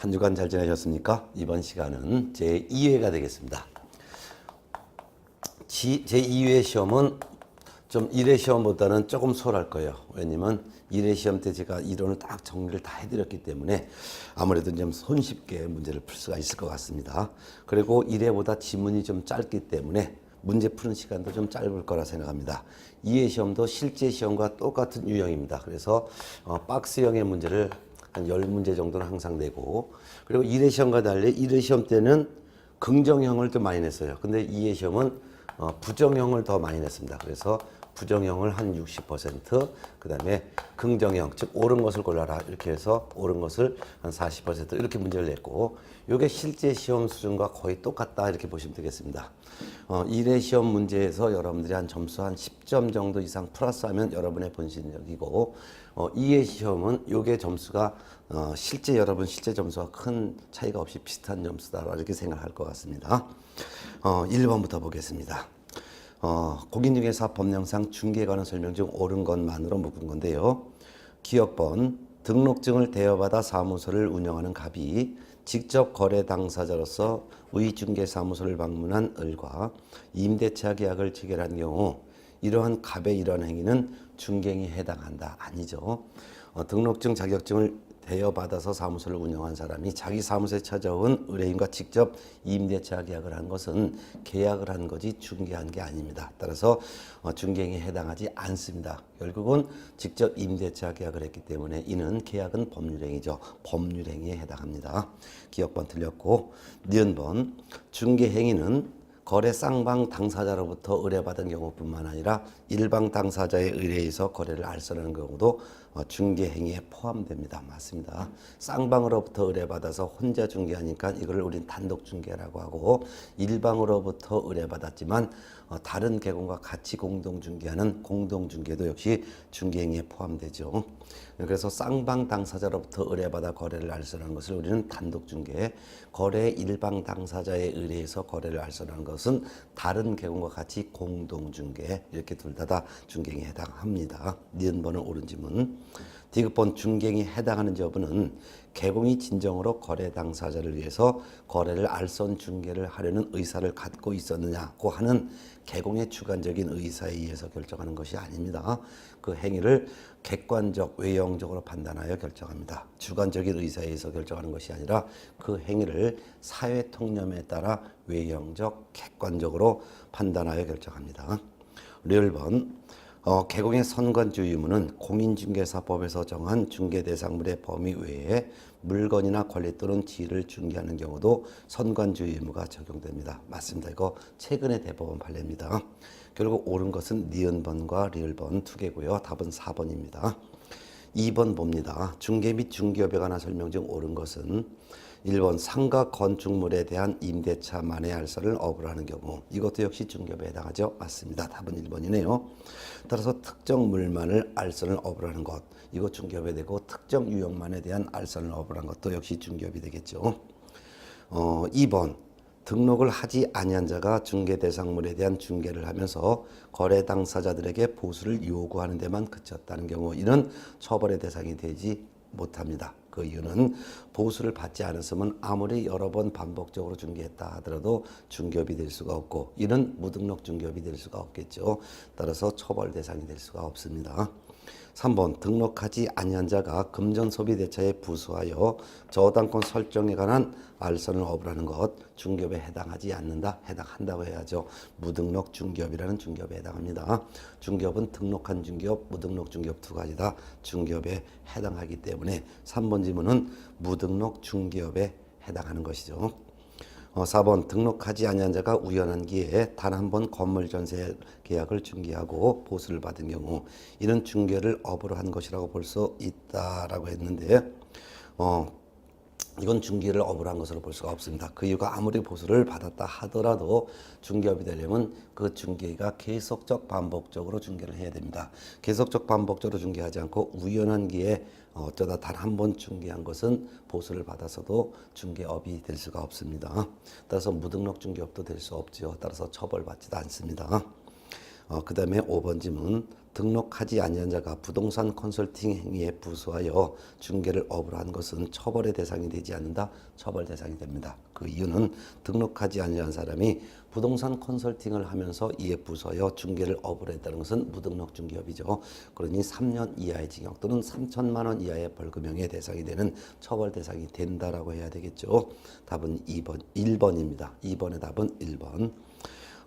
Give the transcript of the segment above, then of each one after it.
한 주간 잘 지내셨습니까? 이번 시간은 제2회가 되겠습니다. 제2회 시험은 좀 1회 시험보다는 조금 수월할 거예요. 왜냐면 1회 시험 때 제가 이론을 딱 정리를 다 해드렸기 때문에 아무래도 좀 손쉽게 문제를 풀 수가 있을 것 같습니다. 그리고 1회보다 지문이 좀 짧기 때문에 문제 푸는 시간도 좀 짧을 거라 생각합니다. 2회 시험도 실제 시험과 똑같은 유형입니다. 그래서 박스형의 문제를 한 10문제 정도는 항상 내고, 그리고 1회 시험과 달리 1회 시험 때는 긍정형을 좀 많이 냈어요. 근데 2회 시험은 부정형을 더 많이 냈습니다. 그래서 부정형을 한 60%, 그 다음에 긍정형, 즉 옳은 것을 골라라 이렇게 해서 옳은 것을 한 40% 이렇게 문제를 냈고, 이게 실제 시험 수준과 거의 똑같다 이렇게 보시면 되겠습니다. 1회 시험 문제에서 여러분들이 한 점수 한 10점 정도 이상 플러스하면 여러분의 본실력이고, 2회 시험은 요게 점수가 실제 여러분 실제 점수와 큰 차이가 없이 비슷한 점수다 이렇게 생각할 것 같습니다. 1번부터 보겠습니다. 공인중개사 법령상 중개에 관한 설명 중 옳은 것만으로 묶은 건데요. 기억번, 등록증을 대여받아 사무소를 운영하는 갑이 직접 거래 당사자로서 의중개사무소를 방문한 을과 임대차 계약을 체결한 경우 이러한 갑의 이러한 행위는 중개행위에 해당한다. 아니죠. 등록증, 자격증을 대여받아서 사무소를 운영한 사람이 자기 사무소에 찾아온 의뢰인과 직접 임대차 계약을 한 것은 계약을 한 거지 중개한 게 아닙니다. 따라서 중개행위에 해당하지 않습니다. 결국은 직접 임대차 계약을 했기 때문에 이는 계약은 법률행위죠. 법률행위에 해당합니다. 기억번 틀렸고, 니은번, 중개행위는 거래 쌍방 당사자로부터 의뢰받은 경우뿐만 아니라 일방 당사자의 의뢰에서 거래를 알선하는 경우도 중개행위에 포함됩니다. 맞습니다. 쌍방으로부터 의뢰받아서 혼자 중개하니까 이걸 우린 단독 중개라고 하고, 일방으로부터 의뢰받았지만 다른 계공과 같이 공동 중개하는 공동 중개도 역시 중개행위에 포함되죠. 그래서 쌍방 당사자로부터 의뢰받아 거래를 알선하는 것을 우리는 단독 중개, 거래 일방 당사자의 의뢰에서 거래를 알선하는 것은 다른 계공과 같이 공동 중개, 이렇게 둘 다 중개행위에 해당합니다. 니은번은 옳은 지문. 디귿번, 중개행위에 해당하는지 여부는 계공이 진정으로 거래 당사자를 위해서 거래를 알선 중개를 하려는 의사를 갖고 있었느냐고 하는 계공의 주관적인 의사에 의해서 결정하는 것이 아닙니다. 그 행위를 객관적, 외형적으로 판단하여 결정합니다. 주관적인 의사에 의해서 결정하는 것이 아니라 그 행위를 사회 통념에 따라 외형적, 객관적으로 판단하여 결정합니다. 리을번, 계공의 선관주 의무는 공인중개사법에서 정한 중개대상물의 범위 외에 물건이나 권리 또는 지위를 중개하는 경우도 선관주 의무가 적용됩니다. 맞습니다. 이거 최근에 대법원 판례입니다. 결국 옳은 것은 니은번과 리을번 두 개고요. 답은 4번입니다. 2번 봅니다. 중개 및 중개업에 관한 설명 중 옳은 것은 1번, 상가 건축물에 대한 임대차 만회 알선을 업으로 하는 경우, 이것도 역시 중개업에 해당하죠. 맞습니다. 답은 1번이네요. 따라서 특정 물만을 알선을 업으로 하는 것, 이거 중개업에 되고, 특정 유형만에 대한 알선을 업으로 하는 것도 역시 중개업이 되겠죠. 2번, 등록을 하지 아니한 자가 중개 대상물에 대한 중개를 하면서 거래 당사자들에게 보수를 요구하는 데만 그쳤다는 경우, 이는 처벌의 대상이 되지 못합니다. 그 이유는 보수를 받지 않았으면 아무리 여러 번 반복적으로 중개했다 하더라도 중개업이 될 수가 없고, 이는 무등록 중개업이 될 수가 없겠죠. 따라서 처벌 대상이 될 수가 없습니다. 3번, 등록하지 아니한 자가 금전소비대차에 부수하여 저당권 설정에 관한 알선을 업으라는 것, 중개업에 해당하지 않는다. 해당한다고 해야죠. 무등록 중개업이라는 중개업에 해당합니다. 중개업은 등록한 중개업, 무등록 중개업 두 가지 다 중개업에 해당하기 때문에 3번 지문은 무등록 중개업에 해당하는 것이죠. 4번, 등록하지 아니한 자가 우연한 기회에 단 한 번 건물 전세 계약을 중개하고 보수를 받은 경우, 이는 중개를 업으로 한 것이라고 볼 수 있다라고 했는데, 이건 중개를 업으로 한 것으로 볼 수가 없습니다. 그 이유가 아무리 보수를 받았다 하더라도 중개업이 되려면 그 중개가 계속적 반복적으로 중개를 해야 됩니다. 계속적 반복적으로 중개하지 않고 우연한 기회에 어쩌다 단 한 번 중개한 것은 보수를 받아서도 중개업이 될 수가 없습니다. 따라서 무등록 중개업도 될 수 없죠. 따라서 처벌받지도 않습니다. 그 다음에 5번 질문. 등록하지 아니한 자가 부동산 컨설팅 행위에 부수하여 중개를 업으로 한 것은 처벌의 대상이 되지 않는다. 처벌 대상이 됩니다. 그 이유는 등록하지 아니한 사람이 부동산 컨설팅을 하면서 이에 부수하여 중개를 업으로 했다는 것은 무등록 중개업이죠. 그러니 3년 이하의 징역 또는 3천만 원 이하의 벌금형의 대상이 되는 처벌 대상이 된다라고 해야 되겠죠. 답은 1번입니다. 2번의 답은 1번.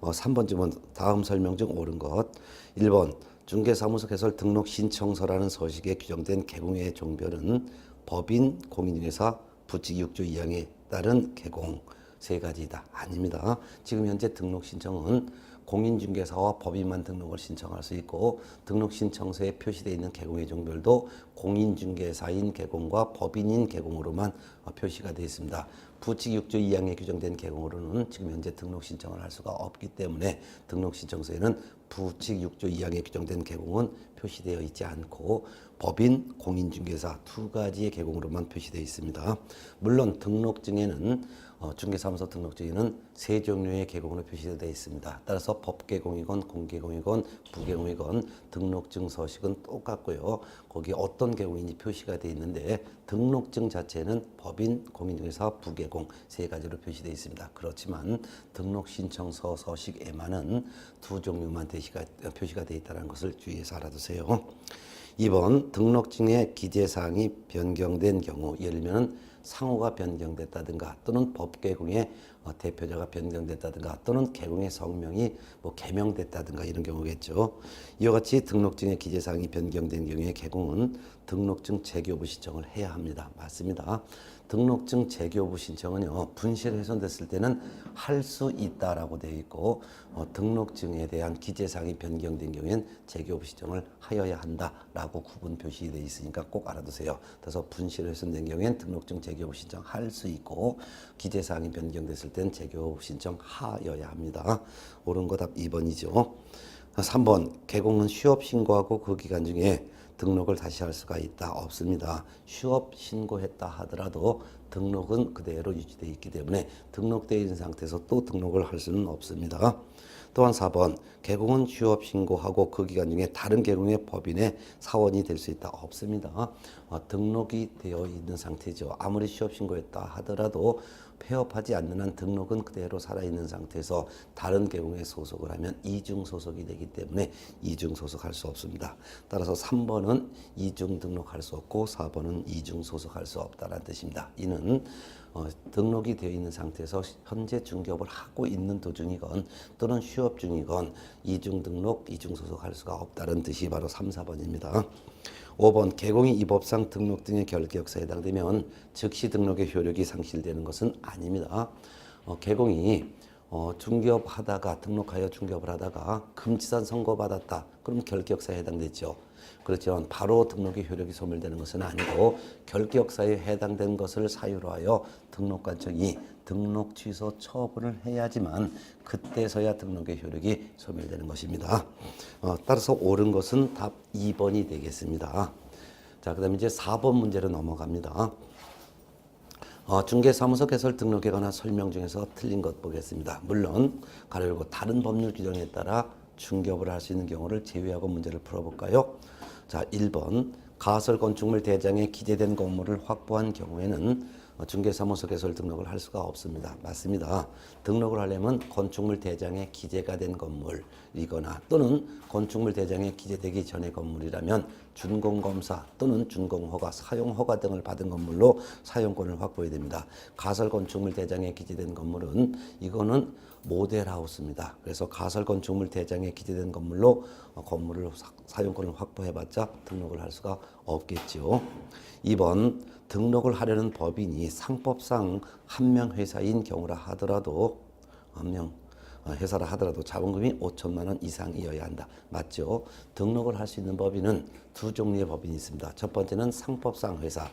3번 질문. 다음 설명 중 옳은 것. 1번. 중개사무소 개설 등록 신청서라는 서식에 규정된 개공의 종별은 법인, 공인중개사, 부칙 6조 2항에 따른 개공 세 가지다. 아닙니다. 지금 현재 등록 신청은 공인중개사와 법인만 등록을 신청할 수 있고 등록 신청서에 표시되어 있는 개공의 종별도 공인중개사인 개공과 법인인 개공으로만 표시가 되어 있습니다. 부칙 6조 2항에 규정된 개공으로는 지금 현재 등록 신청을 할 수가 없기 때문에 등록 신청서에는 부칙 6조 2항에 규정된 개공은 표시되어 있지 않고 법인, 공인중개사 두 가지의 개공으로만 표시되어 있습니다. 물론 등록증에는 중개사무소 등록증에는 세 종류의 개공으로 표시되어 있습니다. 따라서 법개공이건 공개공이건 부개공이건 등록증 서식은 똑같고요. 거기에 어떤 개공인지 표시가 되어 있는데 등록증 자체는 법인, 공인중개사, 부개공 세 가지로 표시되어 있습니다. 그렇지만 등록신청서 서식에만은 두 종류만 표시가 되어 있다는 것을 주의해서 알아두세요. 2번 등록증의 기재사항이 변경된 경우 예를 들면 상호가 변경됐다든가 또는 법개공의 대표자가 변경됐다든가 또는 개공의 성명이 개명됐다든가 이런 경우겠죠. 이와 같이 등록증의 기재사항이 변경된 경우에 개공은 등록증 재교부 신청을 해야 합니다. 맞습니다. 등록증 재교부 신청은요 분실 훼손됐을 때는 할 수 있다라고 되어 있고 등록증에 대한 기재사항이 변경된 경우에는 재교부 신청을 하여야 한다라고 구분 표시되어 있으니까 꼭 알아두세요. 그래서 분실 훼손된 경우에는 등록증 재교부 신청 할 수 있고 기재사항이 변경됐을 때는 재교부 신청 하여야 합니다. 옳은 거 답 2번이죠. 3번 개공은 휴업 신고하고 그 기간 중에 등록을 다시 할 수가 있다. 없습니다. 휴업 신고했다 하더라도 등록은 그대로 유지되어 있기 때문에 등록되어 있는 상태에서 또 등록을 할 수는 없습니다. 또한 4번 개공은 휴업 신고하고 그 기간 중에 다른 개공의 법인의 사원이 될 수 있다. 없습니다. 등록이 되어 있는 상태죠. 아무리 휴업 신고했다 하더라도 폐업하지 않는 한 등록은 그대로 살아있는 상태에서 다른 개공에 소속을 하면 이중 소속이 되기 때문에 이중 소속할 수 없습니다. 따라서 3번은 이중 등록할 수 없고 4번은 이중 소속할 수 없다는 뜻입니다. 이는 등록이 되어 있는 상태에서 현재 중개업을 하고 있는 도중이건 또는 휴업 중이건 이중 등록, 이중 소속할 수가 없다는 뜻이 바로 3, 4번입니다. 5번 개공이 이 법상 등록 등의 결계역사에 해당되면 즉시 등록의 효력이 상실되는 것은 아닙니다. 개공이 중개업 하다가 등록하여 중개업을 하다가 금지산 선고받았다. 그럼 결계역사에 해당되죠. 그렇지만 바로 등록의 효력이 소멸되는 것은 아니고 결계역사에 해당된 것을 사유로 하여 등록관청이 등록 취소 처분을 해야지만 그때서야 등록의 효력이 소멸되는 것입니다. 따라서 옳은 것은 답 2번이 되겠습니다. 자, 그다음에 이제 4번 문제로 넘어갑니다. 중개사무소 개설 등록에 관한 설명 중에서 틀린 것 보겠습니다. 물론 가로 열고 다른 법률 규정에 따라 중개업을 할 수 있는 경우를 제외하고 문제를 풀어볼까요? 자, 1번 가설 건축물 대장에 기재된 건물을 확보한 경우에는 중개사무소 개설 등록을 할 수가 없습니다. 맞습니다. 등록을 하려면 건축물 대장에 기재가 된 건물이거나 또는 건축물 대장에 기재되기 전의 건물이라면 준공검사 또는 준공허가, 사용허가 등을 받은 건물로 사용권을 확보해야 됩니다. 가설 건축물 대장에 기재된 건물은 이거는 모델하우스입니다. 그래서 가설 건축물 대장에 기재된 건물로 건물을 사용권을 확보해봤자 등록을 할 수가 없겠죠. 2번 등록을 하려는 법인이 상법상 한 명 회사인 경우라 하더라도 한 명 회사라 하더라도 자본금이 5천만 원 이상이어야 한다. 맞죠? 등록을 할 수 있는 법인은 두 종류의 법인이 있습니다. 첫 번째는 상법상 회사,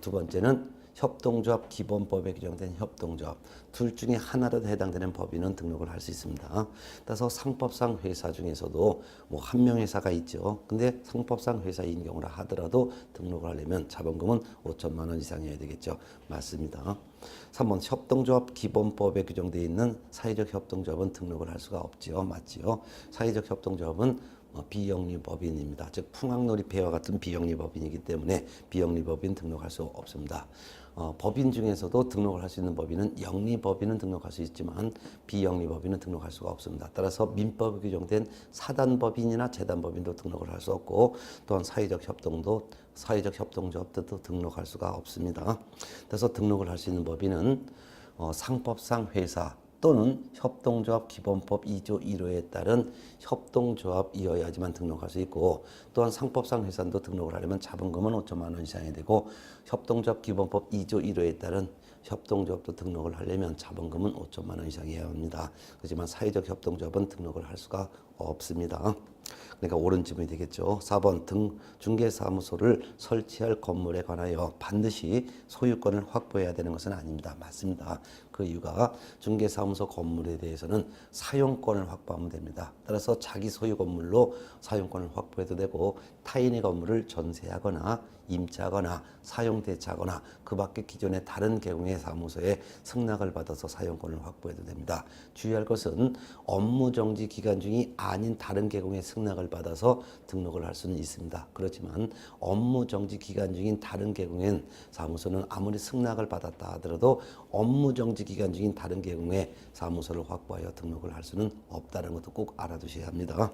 두 번째는 협동조합 기본법에 규정된 협동조합 둘 중에 하나라도 해당되는 법인은 등록을 할 수 있습니다. 따라서 상법상 회사 중에서도 뭐 한 명 회사가 있죠. 근데 상법상 회사인 경우라 하더라도 등록을 하려면 자본금은 5천만 원 이상이어야 되겠죠. 맞습니다. 3번 협동조합 기본법에 규정되어 있는 사회적 협동조합은 등록을 할 수가 없지요. 맞지요. 사회적 협동조합은 비영리법인입니다. 즉 풍악놀이패와 같은 비영리법인이기 때문에 비영리법인 등록할 수 없습니다. 법인 중에서도 등록을 할 수 있는 법인은 영리법인은 등록할 수 있지만 비영리법인은 등록할 수가 없습니다. 따라서 민법에 규정된 사단법인이나 재단법인도 등록을 할 수 없고 또한 사회적 협동조합도 등록할 수가 없습니다. 그래서 등록을 할 수 있는 법인은 상법상 회사 또는 협동조합 기본법 2조 1호에 따른 협동조합이어야지만 등록할 수 있고 또한 상법상 회사도 등록을 하려면 자본금은 5천만 원 이상이 되고 협동조합 기본법 2조 1호에 따른 협동조합도 등록을 하려면 자본금은 5천만 원 이상이어야 합니다. 하지만 사회적 협동조합은 등록을 할 수가 없습니다. 그러니까 옳은 질문이 되겠죠. 4번 중개사무소를 설치할 건물에 관하여 반드시 소유권을 확보해야 되는 것은 아닙니다. 맞습니다. 그 이유가 중개사무소 건물에 대해서는 사용권을 확보하면 됩니다. 따라서 자기 소유 건물로 사용권을 확보해도 되고 타인의 건물을 전세하거나 임차하거나 사용대차하거나 그 밖에 기존의 다른 계공의 사무소에 승낙을 받아서 사용권을 확보해도 됩니다. 주의할 것은 업무정지 기간 중이 아닌 다른 계공의 승낙을 받아서 등록을 할 수는 있습니다. 그렇지만 업무정지 기간 중인 다른 계공의 사무소는 아무리 승낙을 받았다 하더라도 업무정지 기간 중인 다른 계공의 사무소를 확보하여 등록을 할 수는 없다는 것도 꼭 알아두셔야 합니다.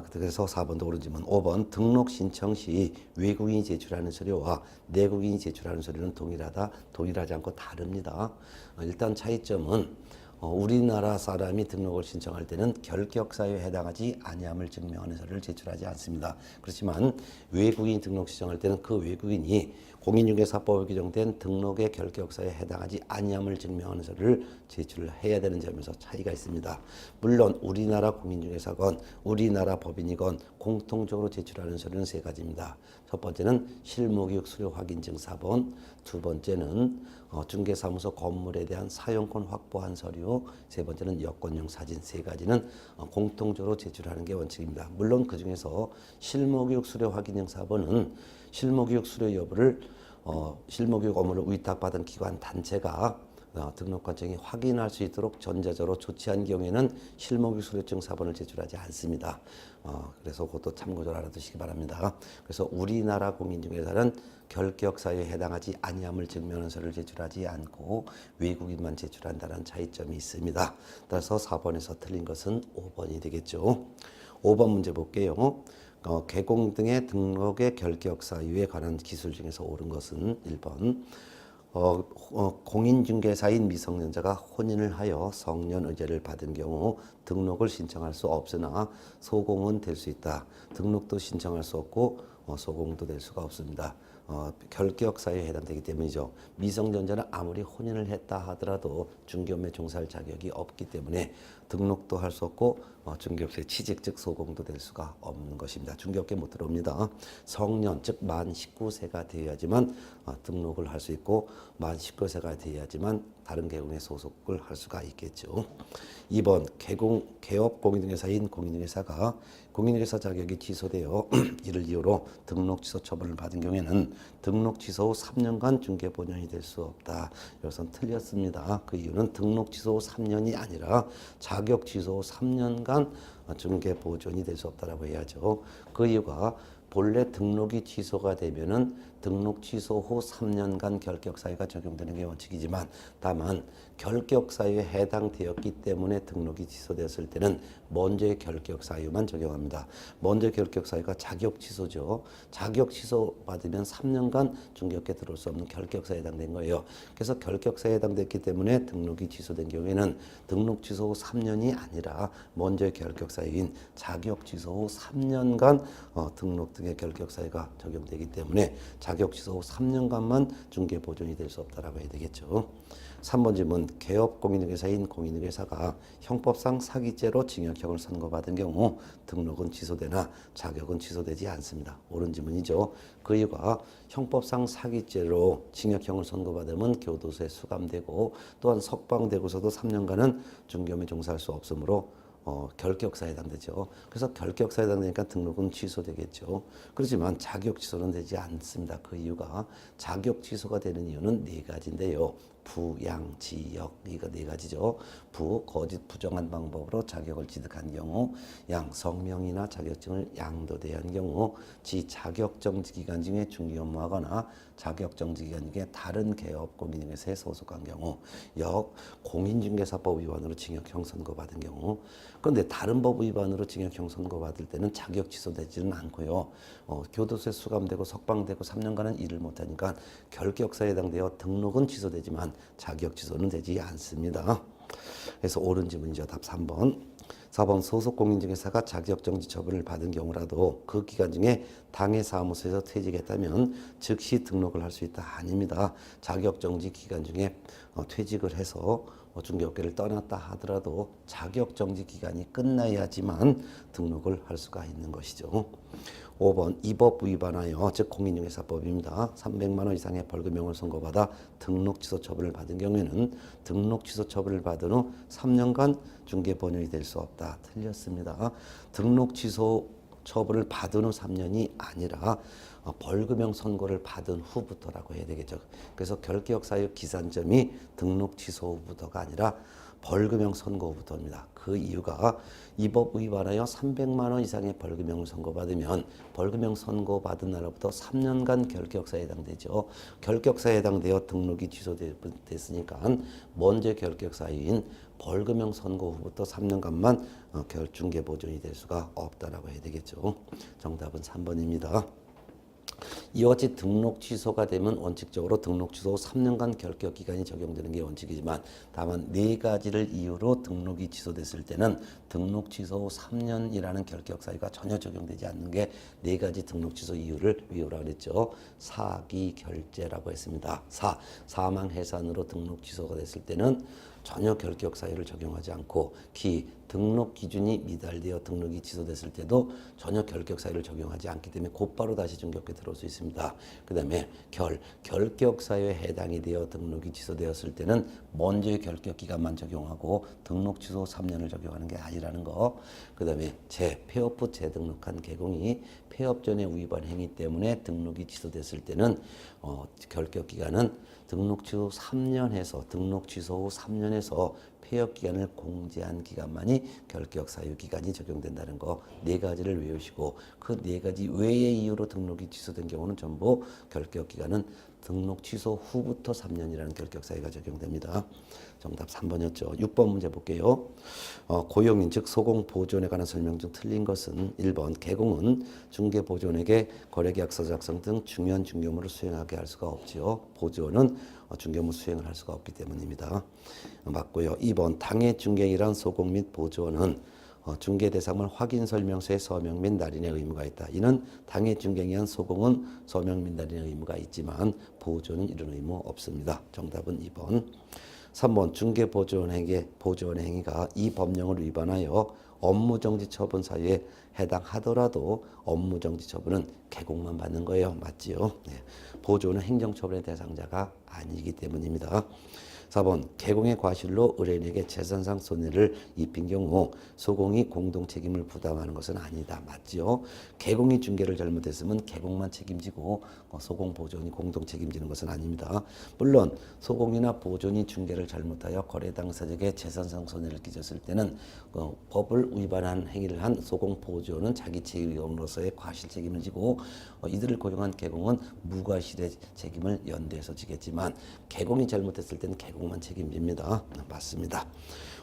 그래서 4번도 옳은 질문. 5번 등록 신청 시 외국인이 제출하는 서류와 내국인이 제출하는 서류는 동일하지 않고 다릅니다. 일단 차이점은 우리나라 사람이 등록을 신청할 때는 결격사유에 해당하지 아니함을 증명하는 서류를 제출하지 않습니다. 그렇지만 외국인이 등록 신청할 때는 그 외국인이 공인중개사법에 규정된 등록의 결격사유에 해당하지 아니함을 증명하는 서류를 제출을 해야 되는 점에서 차이가 있습니다. 물론 우리나라 공인중개사건, 우리나라 법인이건 공통적으로 제출하는 서류는 세 가지입니다. 첫 번째는 실무교육 수료 확인 증사본, 두 번째는 중개사무소 건물에 대한 사용권 확보한 서류, 세 번째는 여권용 사진, 세 가지는 공통적으로 제출하는 게 원칙입니다. 물론 그 중에서 실무교육 수료 확인 증사본은 실무교육 수료 여부를 실무교육 업무를 위탁받은 기관 단체가 등록관청이 확인할 수 있도록 전자적으로 조치한 경우에는 실무교육 수료증 사본을 제출하지 않습니다. 그래서 그것도 참고적으로 알아두시기 바랍니다. 그래서 우리나라 공인중개사는 결격사유에 해당하지 아니함을 증명하는 서류를 제출하지 않고 외국인만 제출한다는 차이점이 있습니다. 따라서 4번에서 틀린 것은 5번이 되겠죠. 5번 문제 볼게요. 개공 등의 등록의 결격 사유에 관한 기술 중에서 옳은 것은 1번 공인중개사인 미성년자가 혼인을 하여 성년 의제를 받은 경우 등록을 신청할 수 없으나 소공은 될 수 있다. 등록도 신청할 수 없고 소공도 될 수가 없습니다. 결격 사유에 해당되기 때문이죠. 미성년자는 아무리 혼인을 했다 하더라도 중개업에 종사할 자격이 없기 때문에 등록도 할 수 없고 중개업소에 취직 즉 소공도 될 수가 없는 것입니다. 중개업계에 못 들어옵니다. 성년 즉 만 19세가 되어야지만 등록을 할 수 있고 만 19세가 되어야지만 다른 계공에 소속을 할 수가 있겠죠. 2번 개업 공인중개사인 공인중개사가 공인중개사 자격이 취소되어 이를 이유로 등록 취소 처분을 받은 경우에는 등록 취소 후 3년간 중개 보존이 될 수 없다. 이것은 틀렸습니다. 그 이유는 등록 취소 후 3년이 아니라 자격 취소 후 3년간 중개 보존이 될 수 없다라고 해야죠. 그 이유가 본래 등록이 취소가 되면은 등록 취소 후 3년간 결격 사유가 적용되는 게 원칙이지만 다만 결격 사유에 해당되었기 때문에 등록이 취소되었을 때는 먼저의 결격 사유만 적용합니다. 먼저 결격 사유가 자격 취소죠. 자격 취소 받으면 3년간 중개업계에 들어올 수 없는 결격 사유에 해당된 거예요. 그래서 결격 사유에 해당됐기 때문에 등록이 취소된 경우에는 등록 취소 후 3년이 아니라 먼저의 결격 사유인 자격 취소 후 3년간 등록 등의 결격 사유가 적용되기 때문에 자격 취소 후 3년간만 중개 보존이 될 수 없다라고 해야 되겠죠. 3번 질문, 개업 공인중개사인 공인중개사가 형법상 사기죄로 징역형을 선고받은 경우 등록은 취소되나 자격은 취소되지 않습니다. 옳은 질문이죠. 그 이유가 형법상 사기죄로 징역형을 선고받으면 교도소에 수감되고 또한 석방되고서도 3년간은 중개업에 종사할 수 없으므로 결격사에 해당되죠. 그래서 결격사에 해당되니까 등록은 취소되겠죠. 그렇지만 자격 취소는 되지 않습니다. 그 이유가 자격 취소가 되는 이유는 네 가지인데요. 부, 양, 지, 역, 이거 네 가지죠. 부, 거짓 부정한 방법으로 자격을 취득한 경우, 양, 성명이나 자격증을 양도대한 경우, 지, 자격정지 기간 중에 중개 업무하거나 자격정지 기간 중에 다른 개업 공인중개사에 소속한 경우, 역, 공인중개사법 위반으로 징역형 선고받은 경우. 그런데 다른 법 위반으로 징역형 선고받을 때는 자격 취소되지는 않고요. 교도소에 수감되고 석방되고 3년간은 일을 못하니까 결격사에 해당되어 등록은 취소되지만 자격 취소는 되지 않습니다. 그래서 옳은 질문이죠. 답 3번. 4번 소속 공인중개사가 자격정지 처분을 받은 경우라도 그 기간 중에 당해 사무소에서 퇴직했다면 즉시 등록을 할 수 있다. 아닙니다. 자격정지 기간 중에 퇴직을 해서 중개업계를 떠났다 하더라도 자격정지 기간이 끝나야지만 등록을 할 수가 있는 것이죠. 5번 이 법 위반하여 즉 공인중개사법입니다. 300만 원 이상의 벌금형을 선고받아 등록 취소 처분을 받은 경우에는 등록 취소 처분을 받은 후 3년간 중개 번영이 될 수 없다. 틀렸습니다. 등록 취소 처분을 받은 후 3년이 아니라 벌금형 선고를 받은 후부터라고 해야 되겠죠. 그래서 결격 사유 기산점이 등록 취소 후부터가 아니라 벌금형 선고 후부터입니다. 그 이유가 이 법 위반하여 300만 원 이상의 벌금형을 선고받으면 벌금형 선고받은 날로부터 3년간 결격사에 해당되죠. 결격사에 해당되어 등록이 취소됐으니까 먼저 결격사유인 벌금형 선고 후부터 3년간만 중개 보존이 될 수가 없다라고 해야 되겠죠. 정답은 3번입니다. 이와 같이 등록 취소가 되면 원칙적으로 등록 취소 후 3년간 결격 기간이 적용되는 게 원칙이지만 다만 네 가지를 이유로 등록이 취소됐을 때는 등록 취소 후 3년이라는 결격 사유가 전혀 적용되지 않는 게 네 가지 등록 취소 이유를 외우라고 했죠. 사기 결제라고 했습니다. 사망 해산으로 등록 취소가 됐을 때는 전혀 결격 사유를 적용하지 않고 등록 기준이 미달되어 등록이 취소됐을 때도 전혀 결격 사유를 적용하지 않기 때문에 곧바로 다시 중개업계에 들어올 수 있습니다. 그 다음에 결격 사유에 해당이 되어 등록이 취소되었을 때는 먼저의 결격 기간만 적용하고 등록 취소 3년을 적용하는 게 아니라는 거. 그 다음에 폐업 후 재등록한 개공이 폐업 전에 위반 행위 때문에 등록이 취소됐을 때는 결격 기간은 등록 취소 3년 해서 등록 취소 후 3년에서 폐업 기간을 공제한 기간만이 결격 사유 기간이 적용된다는 거 네 가지를 외우시고 그 네 가지 외의 이유로 등록이 취소된 경우는 전부 결격 기간은 등록 취소 후부터 3년이라는 결격 사유가 적용됩니다. 정답 3번이었죠. 6번 문제 볼게요. 고용인 즉 소공 보존에 관한 설명 중 틀린 것은 1번 개공은 중개 보존에게 거래계약서 작성 등 중요한 중개업무를 수행하게 할 수가 없지요. 보존은 중개업무 수행을 할 수가 없기 때문입니다. 맞고요. 2번 당해 중개이란 소공 및 보존은 중개 대상물 확인 설명서에 서명 및 날인의 의무가 있다. 이는 당해 중개에 의한 소공은 서명 및 날인의 의무가 있지만 보존은 이런 의무 없습니다. 정답은 2번. 3번 중개 보존 행위가 이 법령을 위반하여 업무정지 처분 사유에 해당하더라도 업무정지 처분은 개공만 받는 거예요. 맞지요? 네. 보존은 행정처분의 대상자가 아니기 때문입니다. 4번 개공의 과실로 의뢰인에게 재산상 손해를 입힌 경우 소공이 공동 책임을 부담하는 것은 아니다. 맞죠? 개공이 중개를 잘못했으면 개공만 책임지고 소공 보존이 공동 책임지는 것은 아닙니다. 물론 소공이나 보존이 중개를 잘못하여 거래 당사자에게 재산상 손해를 끼쳤을 때는 법을 위반한 행위를 한 소공 보존은 자기 책임으로서의 과실 책임을 지고 이들을 고용한 개공은 무과실의 책임을 연대해서 지겠지만 개공이 잘못했을 때는 개공만 책임집니다. 맞습니다.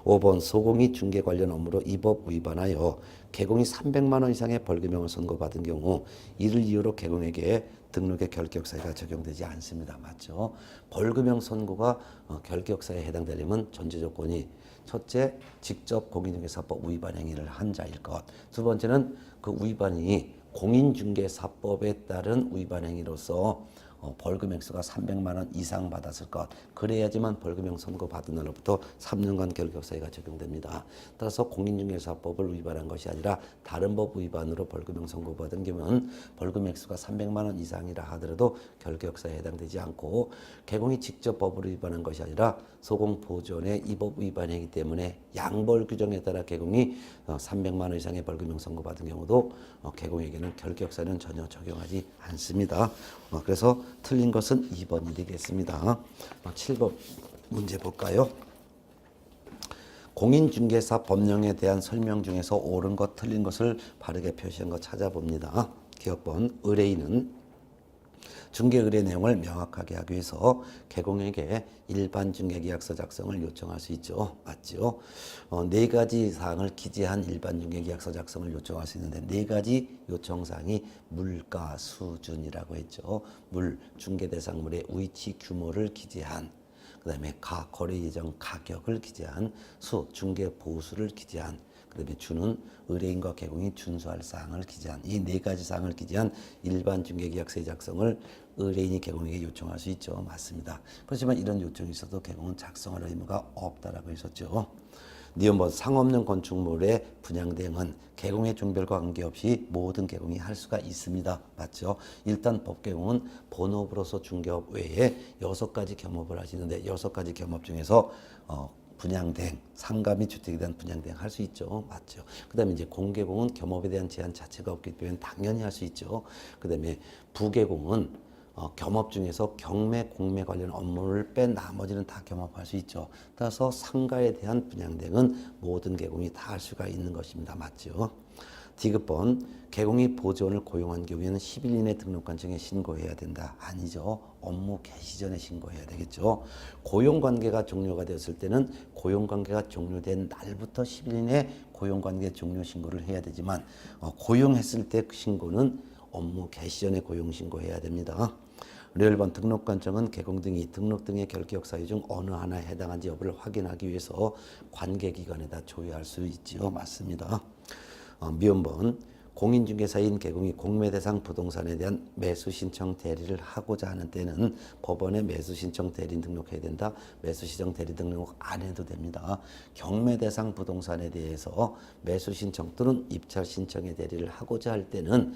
5번 소공이 중개 관련 업무로 이 법 위반하여 개공이 300만 원 이상의 벌금형을 선고받은 경우 이를 이유로 개공에게 등록의 결격사유가 적용되지 않습니다. 맞죠? 벌금형 선고가 결격사유에 해당되려면 전제 조건이 첫째, 직접 공인중개사법 위반 행위를 한 자일 것. 두 번째는 그 위반이 공인중개사법에 따른 위반 행위로서 벌금 액수가 300만 원 이상 받았을 것. 그래야지만 벌금형 선고받은 날로부터 3년간 결격사유가 적용됩니다. 따라서 공인중개사법을 위반한 것이 아니라 다른 법 위반으로 벌금형 선고받은 경우는 벌금 액수가 300만 원 이상이라 하더라도 결격사유에 해당되지 않고, 개공이 직접 법을 위반한 것이 아니라 소공보존의 이 법 위반이기 때문에 양벌 규정에 따라 개공이 300만 원 이상의 벌금형 선고받은 경우도 개공에게는 결격사유는 전혀 적용하지 않습니다. 그래서 틀린 것은 2번이 되겠습니다. 7번 문제 볼까요? 공인중개사 법령에 대한 설명 중에서 옳은 것, 틀린 것을 바르게 표시한 것 찾아봅니다. 기억번, 의뢰인은 중개 의뢰 내용을 명확하게 하기 위해서 개공에게 일반 중개계약서 작성을 요청할 수 있죠. 맞죠? 네 가지 사항을 기재한 일반 중개계약서 작성을 요청할 수 있는데, 네 가지 요청 사항이 물가 수준이라고 했죠. 중개 대상물의 위치 규모를 기재한, 그 다음에 거래 예정 가격을 기재한, 중개 보수를 기재한, 그 다음에 주는 의뢰인과 개공이 준수할 사항을 기재한, 이 네 가지 사항을 기재한 일반 중개계약서의 작성을 의뢰인이 개공에게 요청할 수 있죠. 맞습니다. 그렇지만 이런 요청이 있어도 개공은 작성할 의무가 없다라고 했었죠. 니은번, 상업용 건축물의 분양 대행은 개공의 종별과 관계없이 모든 개공이 할 수가 있습니다. 맞죠? 일단 법개공은 본업으로서 중개업 외에 6가지 겸업을 하시는데, 6가지 겸업 중에서 분양대행, 상가 및 주택에 대한 분양대행 할 수 있죠. 맞죠? 그 다음에 이제 공개공은 겸업에 대한 제한 자체가 없기 때문에 당연히 할 수 있죠. 그 다음에 부개공은 겸업 중에서 경매, 공매 관련 업무를 뺀 나머지는 다 겸업할 수 있죠. 따라서 상가에 대한 분양대행은 모든 개공이 다 할 수가 있는 것입니다. 맞죠? 디귿번, 개공이 보조원을 고용한 경우에는 10일 이내 등록관청에 신고해야 된다. 아니죠. 업무 개시 전에 신고해야 되겠죠. 고용관계가 종료가 되었을 때는 고용관계가 종료된 날부터 10일 이내 고용관계 종료 신고를 해야 되지만, 고용했을 때 신고는 업무 개시 전에 고용 신고해야 됩니다. 1번, 등록관청은 개공 등이 등록 등의 결격 사유 중 어느 하나에 해당한지 여부를 확인하기 위해서 관계기관에다 조회할 수 있지요. 맞습니다. 미음번, 공인중개사인 개공이 공매 대상 부동산에 대한 매수 신청 대리를 하고자 하는 때는 법원에 매수 신청 대리 등록해야 된다. 매수 신청 대리 등록 안 해도 됩니다. 경매 대상 부동산에 대해서 매수 신청 또는 입찰 신청의 대리를 하고자 할 때는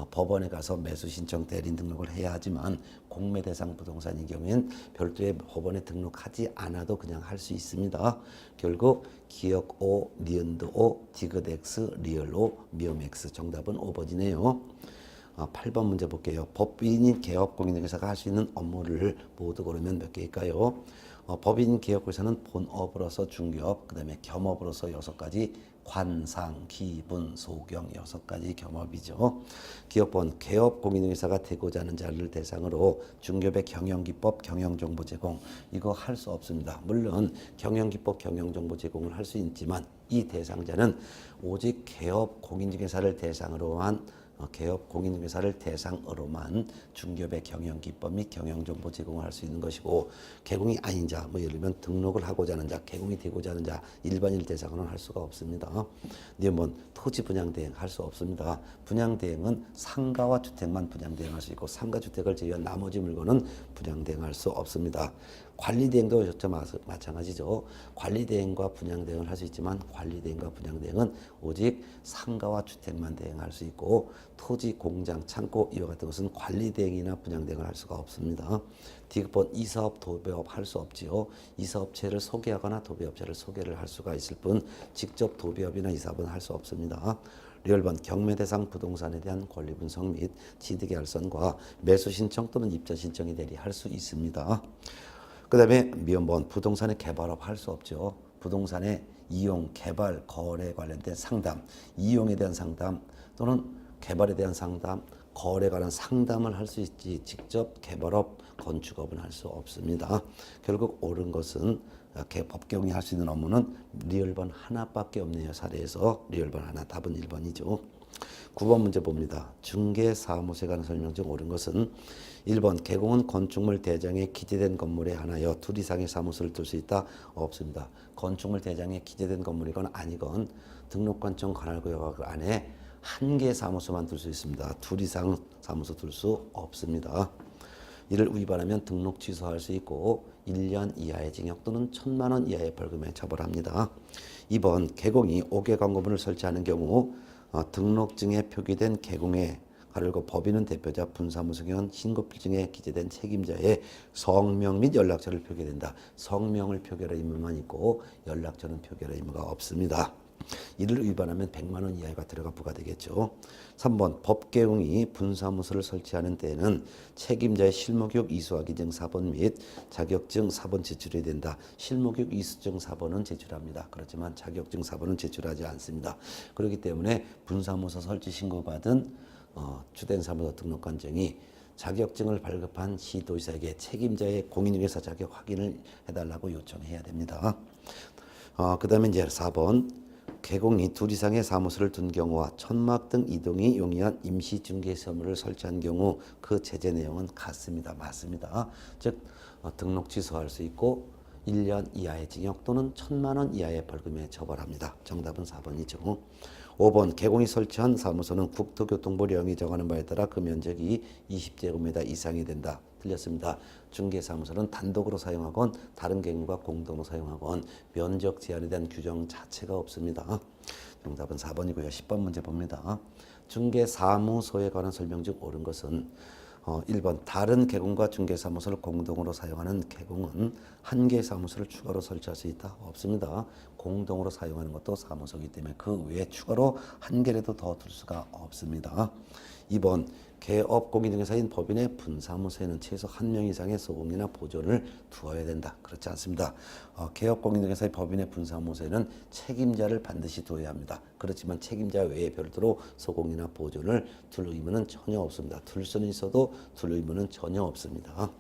법원에 가서 매수 신청 대리 등록을 해야 하지만, 공매 대상 부동산인 경우에는 별도의 법원에 등록하지 않아도 그냥 할 수 있습니다. 결국 기역 O, 니은드 O, 디귿 X, 리얼 O, 미음 X. 정답은 5번이네요. 8번 문제 볼게요. 법인인 개업 공인중개사가 할 수 있는 업무를 모두 고르면 몇 개일까요? 법인 개업회사는 본업으로서 중개업, 그 다음에 겸업으로서 6가지, 관상, 기분, 소경 6가지 겸업이죠. 기업번, 개업 공인중개사가 되고자 하는 자를 대상으로 중개업의 경영기법, 경영정보 제공, 이거 할 수 없습니다. 물론 경영기법, 경영정보 제공을 할 수 있지만, 이 대상자는 오직 개업 공인중개사를 대상으로만 개업 공인중개사를 대상으로만 중개업의 경영기법 및 경영정보 제공을 할 수 있는 것이고, 개공이 아닌 자, 예를 들면 등록을 하고자 하는 자, 개공이 되고자 하는 자, 일반인을 대상으로는 할 수가 없습니다. 토지 분양대행 할 수 없습니다. 분양대행은 상가와 주택만 분양대행할 수 있고, 상가 주택을 제외한 나머지 물건은 분양대행할 수 없습니다. 관리대행도 마찬가지죠. 관리대행과 분양대행을 할 수 있지만, 관리대행과 분양대행은 오직 상가와 주택만 대행할 수 있고, 토지, 공장, 창고 이와 같은 것은 관리대행이나 분양대행을 할 수가 없습니다. 디귿번, 이사업, 도배업 할 수 없지요. 이사업체를 소개하거나 도배업체를 소개를 할 수가 있을 뿐, 직접 도배업이나 이사업은 할 수 없습니다. 리얼번, 경매 대상 부동산에 대한 권리 분석 및 취득의 알선과 매수 신청 또는 입자 신청에 대리할 수 있습니다. 그 다음에 미음번, 부동산의 개발업 할 수 없죠. 부동산의 이용, 개발, 거래 관련된 상담, 이용에 대한 상담 또는 개발에 대한 상담, 거래에 관한 상담을 할 수 있지, 직접 개발업, 건축업은 할 수 없습니다. 결국 옳은 것은 법경이 할 수 있는 업무는 리얼번 하나밖에 없네요. 사례에서 리얼번 하나, 답은 1번이죠. 9번 문제 봅니다. 중개사무소에 관한 설명 중 옳은 것은 1번, 개공은 건축물 대장에 기재된 건물에 한하여 둘 이상의 사무소를 둘 수 있다. 없습니다. 건축물 대장에 기재된 건물이건 아니건 등록관청 관할구역 안에 한 개의 사무소만 둘 수 있습니다. 둘 이상 사무소 둘 수 없습니다. 이를 위반하면 등록 취소할 수 있고 1년 이하의 징역 또는 1,000만 원 이하의 벌금에 처벌합니다. 2번 개공이 5개 광고문을 설치하는 경우 등록증에 표기된 개공에 가르고 법인은 대표자, 분사무소견, 신고필증에 기재된 책임자의 성명 및 연락처를 표기된다. 성명을 표기할 의무만 있고 연락처는 표기할 의무가 없습니다. 이를 위반하면 100만 원 이하의 과태료가 부과되겠죠. 3번 법개공이 분사무소를 설치하는 때에는 책임자의 실무교육 이수하기 증 4번 및 자격증 4번 제출해야 된다. 실무교육 이수증 4번은 제출합니다. 그렇지만 자격증 4번은 제출하지 않습니다. 그렇기 때문에 분사무소 설치 신고받은 주된 사무소 등록관청이 자격증을 발급한 시도지사에게 책임자의 공인중개사 자격 확인을 해달라고 요청해야 됩니다. 그 다음에 이제 4번 개공이 2 이상의 사무소를 둔 경우와 천막 등 이동이 용이한 임시중개사무소를 설치한 경우 그 제재 내용은 같습니다. 맞습니다. 즉 등록 취소할 수 있고 1년 이하의 징역 또는 1,000만 원 이하의 벌금에 처벌합니다. 정답은 4번이죠. 5번 개공이 설치한 사무소는 국토교통부 령이 정하는 바에 따라 그 면적이 20제곱미터 이상이 된다. 틀렸습니다. 중개사무소는 단독으로 사용하건 다른 개공과 공동으로 사용하건 면적 제한에 대한 규정 자체가 없습니다. 정답은 4번이고요. 10번 문제 봅니다. 중개사무소에 관한 설명 중 옳은 것은 1번 다른 개공과 중개사무소를 공동으로 사용하는 개공은 한 개의 사무소를 추가로 설치할 수 있다? 없습니다. 공동으로 사용하는 것도 사무소이기 때문에 그 외에 추가로 한 개라도 더 둘 수가 없습니다. 2번 개업 공인중개사인 법인의 분사무소에는 최소 한 명 이상의 소공이나 보존을 두어야 된다. 그렇지 않습니다. 개업 공인중개사의 법인의 분사무소에는 책임자를 반드시 두어야 합니다. 그렇지만 책임자 외에 별도로 소공이나 보존을 둘 의무는 전혀 없습니다. 둘 수는 있어도 둘 의무는 전혀 없습니다.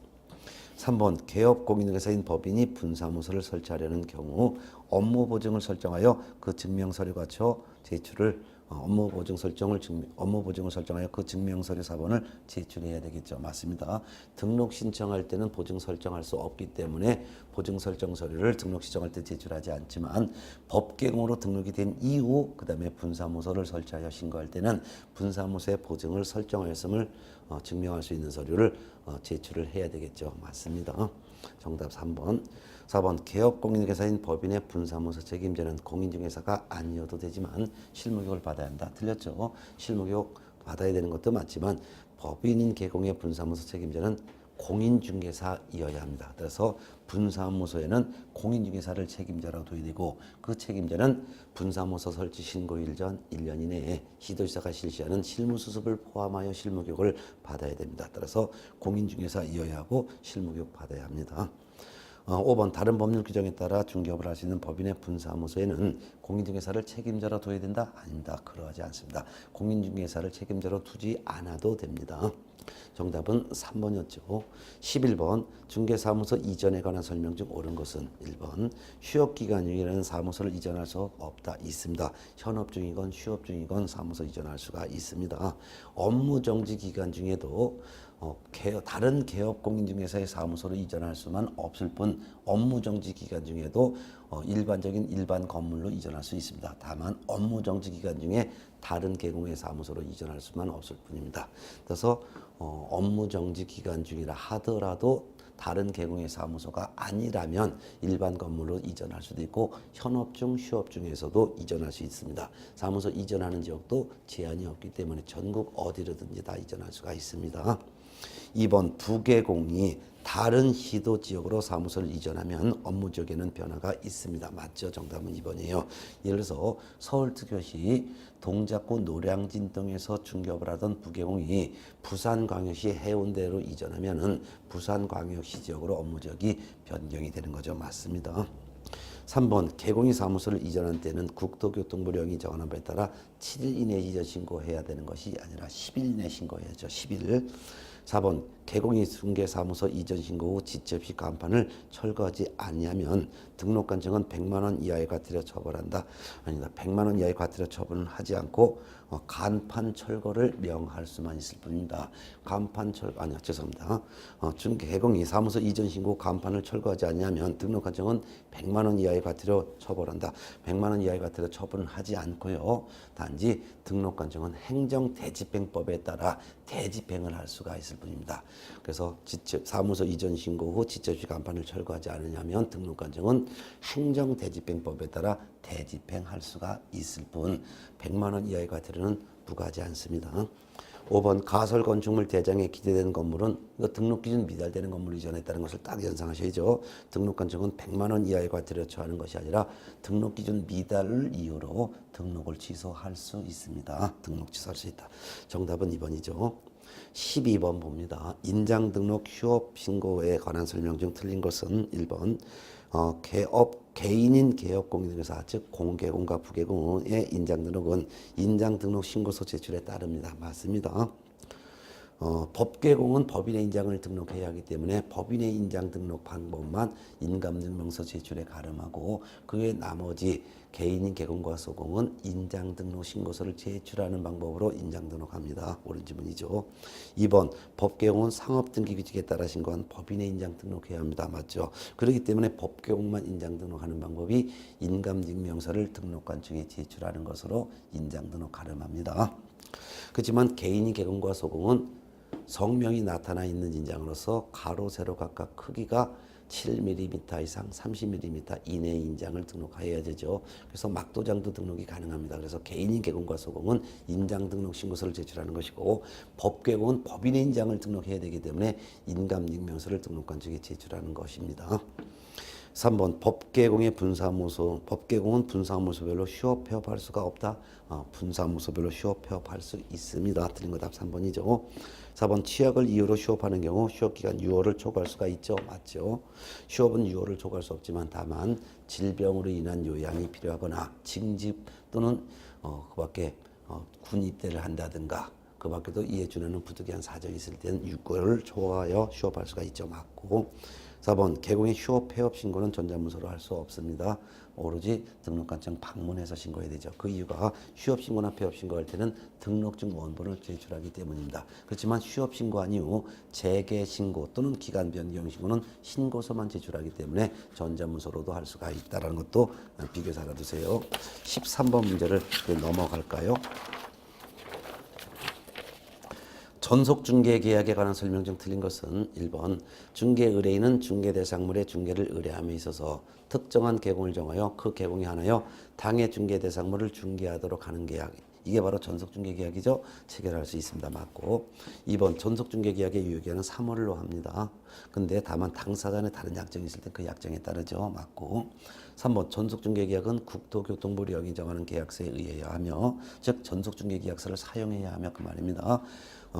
3번 개업 공인중개사인 법인이 분사무소를 설치하려는 경우 업무 보증을 설정하여 그 증명서류 갖춰 제출을 업무 보증 설정하여 그 증명서류 4번을 제출해야 되겠죠. 맞습니다. 등록 신청할 때는 보증 설정할 수 없기 때문에 보증 설정 서류를 등록 신청할 때 제출하지 않지만 법개공으로 등록이 된 이후 그 다음에 분사무소를 설치하여 신고할 때는 분사무소의 보증을 설정하였음을 증명할 수 있는 서류를 제출을 해야 되겠죠. 맞습니다. 정답 3번. 4번 개업 공인중개사인 법인의 분사무소 책임자는 공인중개사가 아니어도 되지만 실무교육을 받아야 한다. 틀렸죠. 실무교육 받아야 되는 것도 맞지만 법인인 개공의 분사무소 책임자는 공인중개사이어야 합니다. 그래서 분사무소에는 공인중개사를 책임자라고 둬야 되고 그 책임자는 분사무소 설치 신고일 전 1년 이내에 시도지사가 실시하는 실무수습을 포함하여 실무교육을 받아야 됩니다. 따라서 공인중개사이어야 하고 실무교육 받아야 합니다. 5번 다른 법률 규정에 따라 중개업을 할 수 있는 법인의 분사무소에는 공인중개사를 책임자로 둬야 된다? 아닙니다. 그러하지 않습니다. 공인중개사를 책임자로 두지 않아도 됩니다. 정답은 3번이었죠. 11번 중개사무소 이전에 관한 설명 중 옳은 것은 1번 휴업기간 중이라는 사무소를 이전할 수 없다. 있습니다. 현업 중이건 휴업 중이건 사무소 이전할 수가 있습니다. 업무정지 기간 중에도 다른 개업 공인중개사의 사무소로 이전할 수만 없을 뿐 업무정지 기간 중에도 일반적인 일반 건물로 이전할 수 있습니다. 다만 업무정지 기간 중에 다른 개공의 사무소로 이전할 수만 없을 뿐입니다. 그래서 업무정지 기간 중이라 하더라도 다른 개공의 사무소가 아니라면 일반 건물로 이전할 수도 있고 현업 중, 휴업 중에서도 이전할 수 있습니다. 사무소 이전하는 지역도 제한이 없기 때문에 전국 어디로든지 다 이전할 수가 있습니다. 2번 부개공이 다른 시도 지역으로 사무소를 이전하면 업무 지역에는 변화가 있습니다. 맞죠? 정답은 2번이에요. 예를 들어서 서울특별시 동작구 노량진 등에서 중개업을 하던 부개공이 부산광역시 해운대로 이전하면 부산광역시 지역으로 업무 지역이 변경이 되는 거죠. 맞습니다. 3번 개공이 사무소를 이전한 때는 국토교통부령이 정하는 바에 따라 7일 이내 이전 신고해야 되는 것이 아니라 10일 이내 신고해야죠. 10일. 4번 개공이 중개사무소 이전 신고 후 지체 없이 간판을 철거하지 아니하면 등록관청은 100만 원 이하의 과태료 처벌한다. 아니다. 100만 원 이하의 과태료 처분은 하지 않고 간판 철거를 명할 수만 있을 뿐입니다. 간판 철거 아니야 죄송합니다. 개공이 사무소 이전 신고 간판을 철거하지 아니하면 등록관청은 100만 원 이하의 과태료 처벌한다. 100만 원 이하의 과태료 처분은 하지 않고요. 단지 등록관청은 행정대집행법에 따라 대집행을 할 수가 있을 뿐입니다. 그래서 사무소 이전 신고 후 지체없이 간판을 철거하지 않으냐면 등록관청은 행정대집행법에 따라 대집행할 수가 있을 뿐 100만 원 이하의 과태료는 부과하지 않습니다. 5번 가설 건축물 대장에 기재된 건물은 이거 등록 기준 미달되는 건물 이전했다는 것을 딱 연상하셔야죠. 등록관청은 100만 원 이하의 과태료 처하는 것이 아니라 등록 기준 미달을 이유로 등록을 취소할 수 있습니다. 등록 취소할 수 있다. 정답은 2번이죠. 12번 봅니다. 인장 등록 휴업 신고에 관한 설명 중 틀린 것은 1번 개인인 개업공인중개사 즉 공개공과 부개공의 인장 등록은 인장 등록 신고서 제출에 따릅니다. 맞습니다. 법개공은 법인의 인장을 등록해야 하기 때문에 법인의 인장 등록 방법만 인감증명서 제출에 가름하고 그 외 나머지 개인인 개공과 소공은 인장 등록 신고서를 제출하는 방법으로 인장 등록합니다. 옳은 지문이죠. 2번 법개공은 상업등기 규칙에 따라 신고한 법인의 인장 등록해야 합니다. 맞죠? 그렇기 때문에 법개공만 인장 등록하는 방법이 인감증명서를 등록관청에 제출하는 것으로 인장 등록 가름합니다. 그렇지만 개인인 개공과 소공은 성명이 나타나 있는 인장으로서 가로 세로 각각 크기가 7mm 이상 30mm 이내의 인장을 등록해야 되죠. 그래서 막도장도 등록이 가능합니다. 그래서 개인인 개공과 소공은 인장 등록 신고서를 제출하는 것이고 법개공은 법인의 인장을 등록해야 되기 때문에 인감증명서를 등록관청에 제출하는 것입니다. 3번 법개공의 분사무소 법개공은 분사무소별로 휴업 폐업할 수가 없다. 분사무소별로 휴업 폐업할 수 있습니다. 틀린 거 답 3번이죠. 4번 취약을 이유로 휴업하는 경우 휴업기간 6월을 초과할 수가 있죠. 맞죠. 휴업은 6월을 초과할 수 없지만 다만 질병으로 인한 요양이 필요하거나 징집 또는 그 밖에 군 입대를 한다든가 그 밖에도 이에 준하는 부득이한 사정이 있을 때는 6월을 초과하여 휴업할 수가 있죠. 맞고 4번 개공의 휴업 폐업 신고는 전자문서로 할 수 없습니다. 오로지 등록관청 방문해서 신고해야 되죠. 그 이유가 휴업 신고나 폐업 신고할 때는 등록증 원본을 제출하기 때문입니다. 그렇지만 휴업 신고한 이후 재개 신고 또는 기간 변경 신고는 신고서만 제출하기 때문에 전자문서로도 할 수가 있다는 것도 비교해서 알아두세요. 13번 문제를 넘어갈까요? 전속중개계약에 관한 설명 중 틀린 것은 1번 중개 의뢰인은 중개 대상물의 중개를 의뢰함에 있어서 특정한 계공을 정하여 그 계공에 한하여 당해 중개 대상물을 중개하도록 하는 계약. 이게 바로 전속중개계약이죠. 체결할 수 있습니다. 맞고 2번 전속중개계약의 유효기한은 3월로 합니다. 근데 다만 당사자 간에 다른 약정이 있을 때 그 약정에 따르죠. 맞고 3번 전속중개계약은 국토교통부령이 정하는 계약서에 의해야 하며 즉 전속중개계약서를 사용해야 하며 그 말입니다.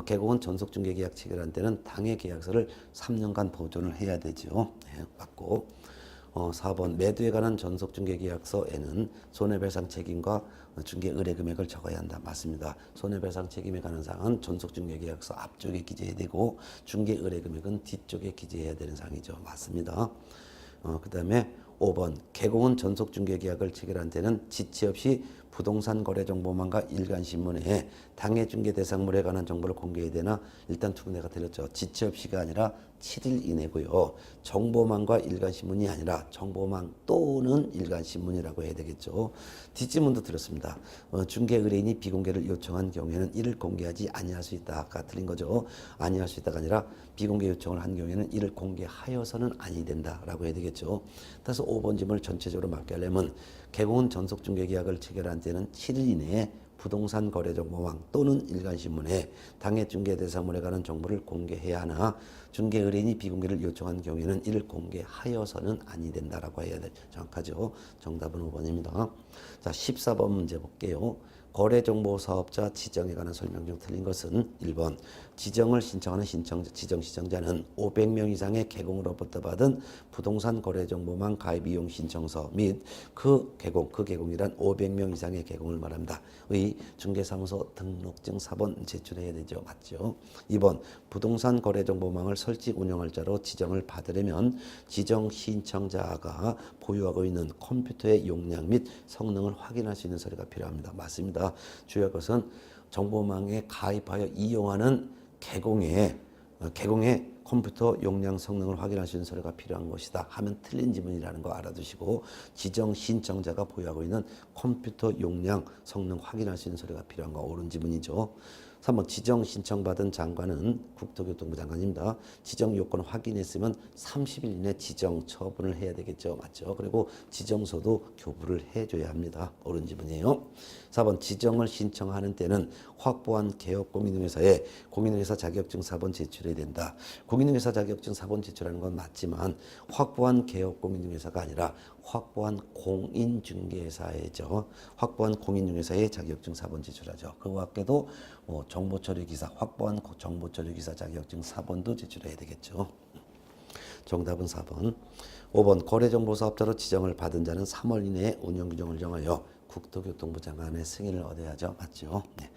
계공은 전속중개계약 체결한 때는 당해 계약서를 3년간 보존을 해야 되죠. 네, 맞고 4번 매도에 관한 전속중개계약서에는 손해배상 책임과 중개 의뢰 금액을 적어야 한다. 맞습니다. 손해배상 책임에 관한 사항은 전속중개계약서 앞쪽에 기재해야 되고 중개 의뢰 금액은 뒤쪽에 기재해야 되는 사항이죠. 맞습니다. 그 다음에 5번 계공은 전속중개계약을 체결한 때는 지체 없이 부동산 거래 정보망과 일간신문에 당해 중개 대상물에 관한 정보를 공개해야 되나 일단 두 군데가 틀렸죠. 지체 없이가 아니라 7일 이내고요. 정보망과 일간신문이 아니라 정보망 또는 일간신문이라고 해야 되겠죠. 뒷지문도 들었습니다. 중개 의뢰인이 비공개를 요청한 경우에는 이를 공개하지 아니할 수 있다가 틀린 거죠. 아니할 수 있다가 아니라 비공개 요청을 한 경우에는 이를 공개하여서는 아니 된다라고 해야 되겠죠. 따라서 5번 질문을 전체적으로 맞게 하려면 계공은 전속중개계약을 체결한 때는 7일 이내에 부동산 거래 정보망 또는 일간신문에 당해 중개 대상물에 관한 정보를 공개해야 하나 중개 의뢰인이 비공개를 요청한 경우에는 이를 공개하여서는 아니 된다라고 해야 돼. 정확하죠. 정답은 5번입니다. 자, 14번 문제 볼게요. 거래정보사업자 지정에 관한 설명 중 틀린 것은 1번 지정을 신청하는 지정 신청자는 500명 이상의 계공으로부터 받은 부동산 거래정보망 가입 이용 신청서 및 그 계공이란 500명 이상의 계공을 말합니다. 의 중개사무소 등록증 4번 제출해야 되죠. 맞죠? 2번 부동산 거래정보망을 설치 운영할 자로 지정을 받으려면 지정 신청자가 보유하고 있는 컴퓨터의 용량 및 성능을 확인할 수 있는 서류가 필요합니다. 맞습니다. 주요한 것은 정보망에 가입하여 이용하는 계공의 컴퓨터 용량 성능을 확인할 수 있는 서류가 필요한 것이다 하면 틀린 지문이라는 거 알아두시고 지정 신청자가 보유하고 있는 컴퓨터 용량 성능 확인할 수 있는 서류가 필요한 거 옳은 지문이죠. 3번 지정 신청받은 장관은 국토교통부 장관입니다. 지정 요건 확인했으면 30일 이내 지정 처분을 해야 되겠죠. 맞죠? 그리고 지정서도 교부를 해줘야 합니다. 옳은 지문이에요. 4번 지정을 신청하는 때는 확보한 개업 공인중개사에 공인중개사 자격증 사본 제출해야 된다. 공인중개사 자격증 사본 제출하는 건 맞지만 확보한 개업 공인중개사가 아니라 확보한 공인중개사이죠. 확보한 공인중개사의 자격증 사본 제출하죠. 그와 함께도 정보처리기사, 확보한 정보처리기사 자격증 사본도 제출해야 되겠죠. 정답은 4번. 5번 거래정보사업자로 지정을 받은 자는 3월 이내에 운영규정을 정하여 국토교통부 장관의 승인을 얻어야죠. 맞죠? 네.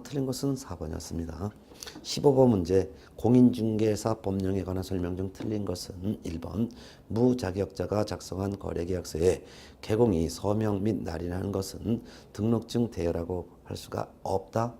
틀린 것은 4번이었습니다. 15번 문제 공인중개사 법령에 관한 설명 중 틀린 것은 1번 무자격자가 작성한 거래계약서에 개공이 서명 및 날인하는 것은 등록증 대여라고 할 수가 없다.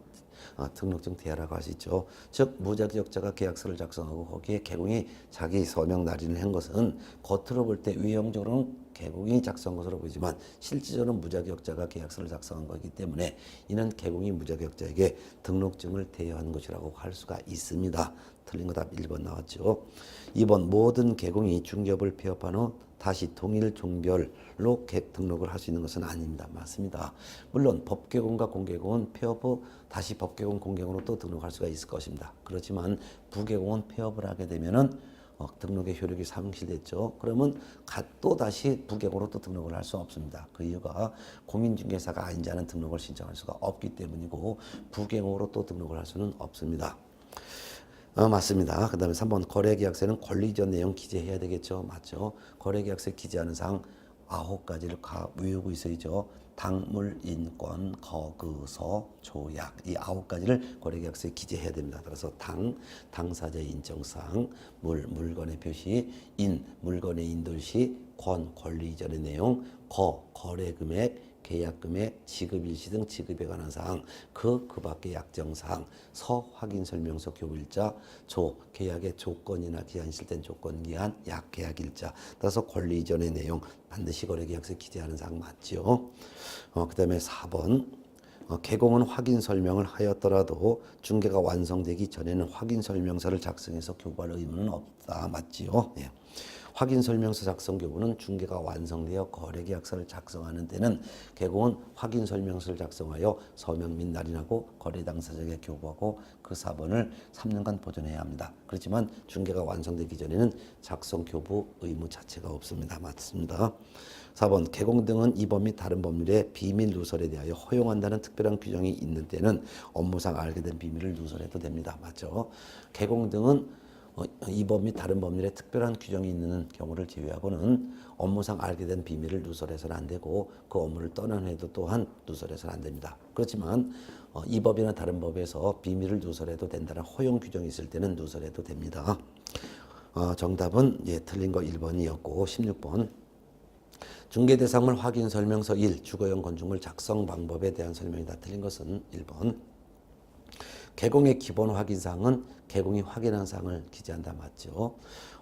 등록증 대여라고 할 수 있죠. 즉 무자격자가 계약서를 작성하고 거기에 개공이 자기 서명 날인을 한 것은 겉으로 볼 때 외형적으로는 개공이 작성한 것으로 보이지만 실질적으로는 무자격자가 계약서를 작성한 거기 때문에 이는 개공이 무자격자에게 등록증을 대여한 것이라고 할 수가 있습니다. 틀린 거 답 1번 나왔죠. 2번 모든 개공이 중개업을 폐업한 후 다시 동일 종별로 등록을 할 수 있는 것은 아닙니다. 맞습니다. 물론 법개공과 공개공은 폐업 후 다시 법개공, 공개공으로 또 등록할 수가 있을 것입니다. 그렇지만 부개공은 폐업을 하게 되면은 등록의 효력이 상실됐죠. 그러면 또 다시 부개공으로 또 등록을 할 수 없습니다. 그 이유가 공인중개사가 아닌 자는 등록을 신청할 수가 없기 때문이고 부개공으로 또 등록을 할 수는 없습니다. 맞습니다. 그 다음에 3번 거래계약서에는 권리전 내용 기재해야 되겠죠. 맞죠. 거래계약서에 기재하는 사항 9가지를 외우고 있어야죠. 당물, 인권, 거그서, 조약 이 9가지를 거래계약서에 기재해야 됩니다. 그래서 당사자의 인정사항, 물건의 표시, 물건의 인돌시, 권리 이전의 내용, 거래금액, 계약금액, 지급일시 등 지급에 관한 사항, 그 밖의 약정사항, 확인설명서 교부일자, 계약의 조건이나 기한 실된 조건기한, 계약일자, 따라서 권리 이전의 내용, 반드시 거래계약서에 기재하는 사항 맞죠? 그 다음에 4번. 개공은 확인설명을 하였더라도 중개가 완성되기 전에는 확인설명서를 작성해서 교부할 의무는 없다. 맞지요? 네. 확인설명서 작성 교부는 중개가 완성되어 거래계약서를 작성하는 데는 개공은 확인설명서를 작성하여 서명 및 날인하고 거래 당사자에게 교부하고 그 사본을 3년간 보존해야 합니다. 그렇지만 중개가 완성되기 전에는 작성 교부 의무 자체가 없습니다. 맞습니다. 4번 개공 등은 이 법 및 다른 법률의 비밀 누설에 대하여 허용한다는 특별한 규정이 있는 때는 업무상 알게 된 비밀을 누설해도 됩니다. 맞죠? 개공 등은 이 법 및 다른 법률에 특별한 규정이 있는 경우를 제외하고는 업무상 알게 된 비밀을 누설해서는 안 되고 그 업무를 떠난 해도 또한 누설해서는 안 됩니다. 그렇지만 이 법이나 다른 법에서 비밀을 누설해도 된다는 허용 규정이 있을 때는 누설해도 됩니다. 정답은 틀린 거 1번이었고 16번 중개대상물 확인설명서 1 주거용 건축물 작성 방법에 대한 설명이다. 틀린 것은 1번 개공의 기본 확인사항은 개공이 확인한 사항을 기재한다. 맞죠?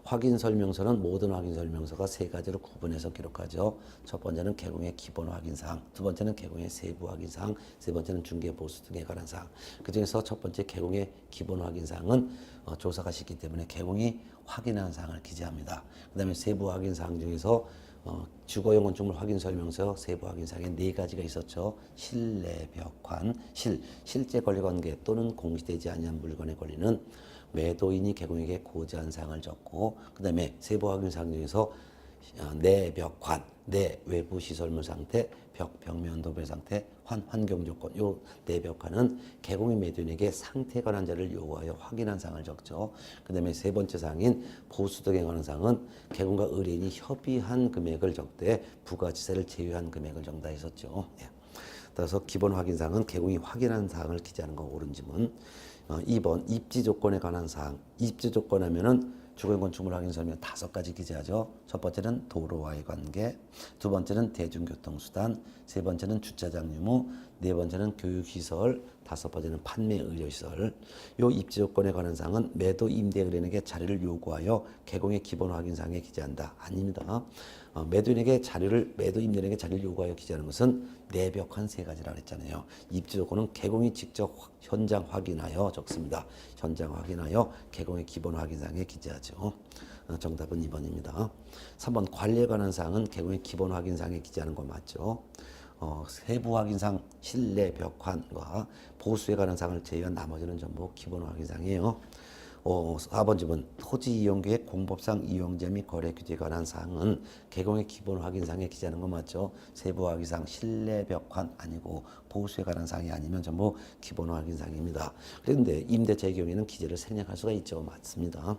확인설명서는 모든 확인설명서가 3가지로 구분해서 기록하죠. 첫 번째는 개공의 기본 확인사항, 두 번째는 개공의 세부 확인사항, 세 번째는 중개보수 등에 관한 사항. 그중에서 첫 번째 개공의 기본 확인사항은 조사가 쉽기 때문에 개공이 확인한 사항을 기재합니다. 그 다음에 세부 확인사항 중에서 주거용 건축물 확인설명서 세부 확인사항에 4가지가 있었죠. 실내 벽환, 실제 권리관계 또는 공시되지 아니한 물건의 권리는 매도인이 개공에게 고지한 사항을 적고 그 다음에 세부 확인사항 중에서 내벽환, 내 외부 시설물 상태, 벽면 도배 상태, 환경 조건. 요 내벽환은 개공이 매도인에게 상태에 관한 자를 요구하여 확인한 사항을 적죠. 그 다음에 세 번째 사항인 보수 등에 관한 사항은 개공과 의뢰인이 협의한 금액을 적되 부가지세를 제외한 금액을 적다 했었죠. 따라서 기본 확인사항은 개공이 확인한 사항을 기재하는 거 옳은 지문. 2번 입지 조건에 관한 사항. 입지 조건 하면은 주거용 건축물 확인 설명 5가지 기재하죠. 첫 번째는 도로와의 관계, 두 번째는 대중교통수단, 세 번째는 주차장 유무, 네 번째는 교육시설, 다섯 번째는 판매 의료시설. 요 입지 조건에 관한 사항은 매도 임대 의뢰인에게 자료를 요구하여 개공의 기본 확인 사항에 기재한다. 아닙니다. 매도인에게 자료를 매도 임대인에게 자료를 요구하여 기재하는 것은 내벽한 세 가지라고 했잖아요. 입주 조건은 개공이 직접 현장 확인하여 적습니다. 현장 확인하여 개공의 기본 확인사항에 기재하죠. 정답은 2번입니다. 3번 관리에 관한 사항은 개공의 기본 확인사항에 기재하는 거 맞죠? 세부 확인상 실내 벽환과 보수에 관한 사항을 제외한 나머지는 전부 기본 확인사항이에요. 4번 질문 토지 이용계획 공법상 이용제 및 거래 규제에 관한 사항은 개공의 기본 확인상에 기재하는 거 맞죠? 세부 확인상 실내 벽환 아니고 보수에 관한 사항이 아니면 전부 기본 확인상입니다. 그런데 임대차의 경우에는 기재를 생략할 수가 있죠. 맞습니다.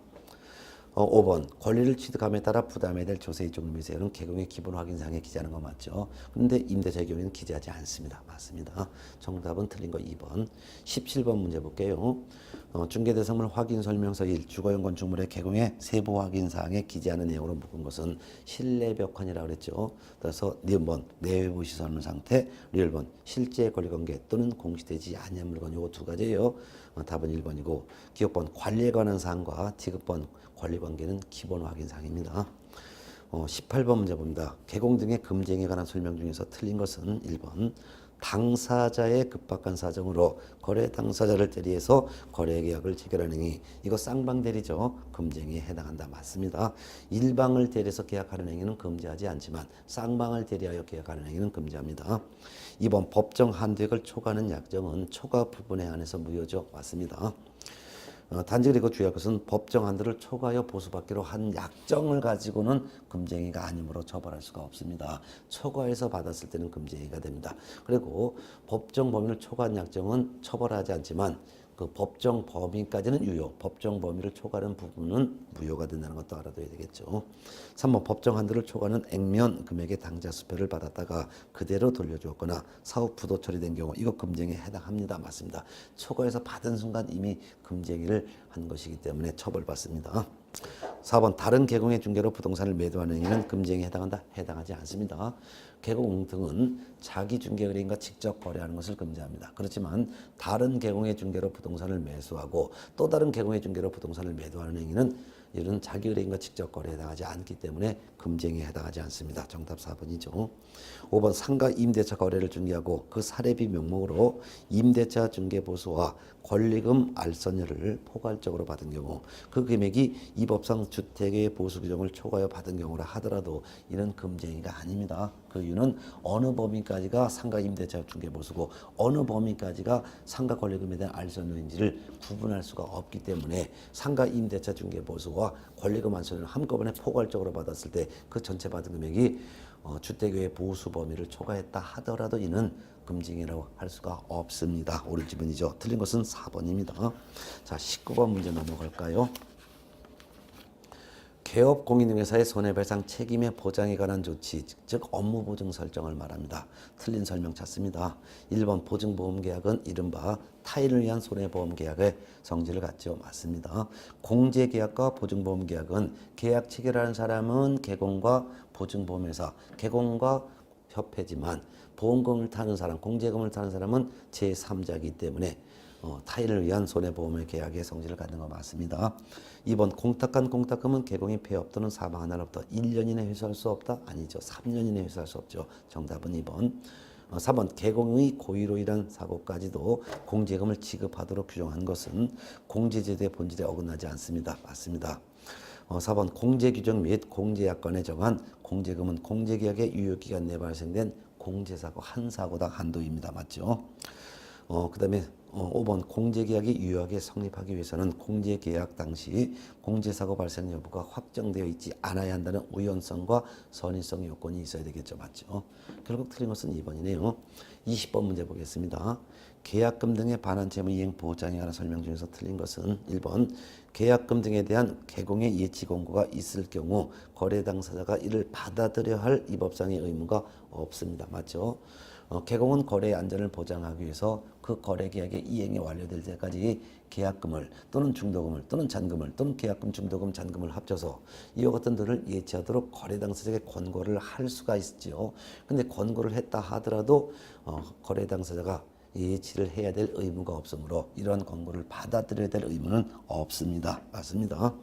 5번 권리를 취득함에 따라 부담해야 될 조세 이종 미세는 개공의 기본 확인사항에 기재하는 거 맞죠? 그런데 임대차의 경우에는 기재하지 않습니다. 맞습니다. 정답은 틀린 거 2번. 17번 문제 볼게요. 중개대상물 확인설명서 1 주거용 건축물의 개공의 세부 확인사항에 기재하는 내용으로 묶은 것은 실내벽환이라고 그랬죠. 따라서 니은번 내외부 시설물 상태, 리을번 실제 권리관계 또는 공시되지 아니한 물건 요거 두 가지예요. 답은 1번이고 기억번 관리에 관한 사항과 디귿번 권리관계는 기본 확인사항입니다. 18번 문제 봅니다. 개공 등의 금쟁에 관한 설명 중에서 틀린 것은 1번 당사자의 급박한 사정으로 거래 당사자를 대리해서 거래 계약을 체결하는 행위 이거 쌍방대리죠. 금쟁에 해당한다. 맞습니다. 일방을 대리해서 계약하는 행위는 금지하지 않지만 쌍방을 대리하여 계약하는 행위는 금지합니다. 2번 법정 한도액을 초과하는 약정은 초과 부분에 한해서 무효죠. 맞습니다. 단지 그리고 주의할 것은 법정 한도를 초과하여 보수받기로 한 약정을 가지고는 금쟁이가 아니므로 처벌할 수가 없습니다. 초과해서 받았을 때는 금쟁이가 됩니다. 그리고 법정 범위를 초과한 약정은 처벌하지 않지만 그 법정 범위까지는 유효, 법정 범위를 초과하는 부분은 무효가 된다는 것도 알아둬야 되겠죠. 3번 법정 한도를 초과하는 액면 금액의 당좌 수표를 받았다가 그대로 돌려주었거나 사후 부도 처리된 경우 이거 금쟁에 해당합니다. 맞습니다. 초과해서 받은 순간 이미 금쟁이를 한 것이기 때문에 처벌받습니다. 4번 다른 개공의 중개로 부동산을 매도하는 행위는 금쟁에 해당한다? 해당하지 않습니다. 개공 등은 자기 중개 의뢰인과 직접 거래하는 것을 금지합니다. 그렇지만 다른 개공의 중개로 부동산을 매수하고 또 다른 개공의 중개로 부동산을 매도하는 행위는 이런 자기 의뢰인과 직접 거래에 해당하지 않기 때문에 금쟁에 해당하지 않습니다. 정답 4번이죠. 5번 상가 임대차 거래를 중개하고 그 사례비 명목으로 임대차 중개 보수와 권리금 알선료를 포괄적으로 받은 경우 그 금액이 이 법상 주택의 보수 규정을 초과하여 받은 경우라 하더라도 이는 금쟁이가 아닙니다. 그 이유는 어느 범위까지가 상가 임대차 중개 보수고 어느 범위까지가 상가 권리금에 대한 알선료인지를 구분할 수가 없기 때문에 상가 임대차 중개 보수와 권리금 알선료를 한꺼번에 포괄적으로 받았을 때 그 전체 받은 금액이 주택의 보수 범위를 초과했다 하더라도 이는 금징이라고 할 수가 없습니다. 옳은 지문이죠. 틀린 것은 4번입니다. 자, 19번 문제 넘어갈까요? 개업 공인중개사의 손해배상 책임의 보장에 관한 조치, 즉 업무 보증 설정을 말합니다. 틀린 설명 찾습니다. 1번 보증보험계약은 이른바 타인을 위한 손해보험계약의 성질을 갖죠. 맞습니다. 공제계약과 보증보험계약은 계약 체결하는 사람은 개공과 보증보험회사, 개공과 협회지만 보험금을 타는 사람, 공제금을 타는 사람은 제3자이기 때문에 타인을 위한 손해보험의 계약의 성질을 갖는 거 맞습니다. 2번 공탁한 공탁금은 개공이 폐업 또는 사망한 날로부터 1년 이내 회수할 수 없다? 아니죠. 3년 이내 회수할 수 없죠. 정답은 2번. 3번 개공의 고의로 인한 사고까지도 공제금을 지급하도록 규정한 것은 공제제도의 본질에 어긋나지 않습니다. 맞습니다. 4번 공제규정 및 공제약관에 정한 공제금은 공제계약의 유효기간 내에 발생된 공제사고 한 사고당 한도입니다. 맞죠? 그 다음에 5번 공제계약이 유효하게 성립하기 위해서는 공제계약 당시 공제사고 발생 여부가 확정되어 있지 않아야 한다는 우연성과 선의성 요건이 있어야 되겠죠. 맞죠? 결국 틀린 것은 2번이네요. 20번 문제 보겠습니다. 계약금 등의 반환 채무 이행 보장에 관한 설명 중에서 틀린 것은 1번 계약금 등에 대한 개공의 예치 공고가 있을 경우 거래 당사자가 이를 받아들여야 할 이 법상의 의무가 없습니다. 맞죠? 개공은 거래의 안전을 보장하기 위해서 그 거래 계약의 이행이 완료될 때까지 계약금을 또는 중도금을 또는 잔금을 또는 계약금, 중도금, 잔금을 합쳐서 이와 같은 들을 예치하도록 거래 당사자에게 권고를 할 수가 있지요. 근데 권고를 했다 하더라도 거래 당사자가 예치를 해야 될 의무가 없으므로 이러한 권고를 받아들여야 될 의무는 없습니다. 맞습니다.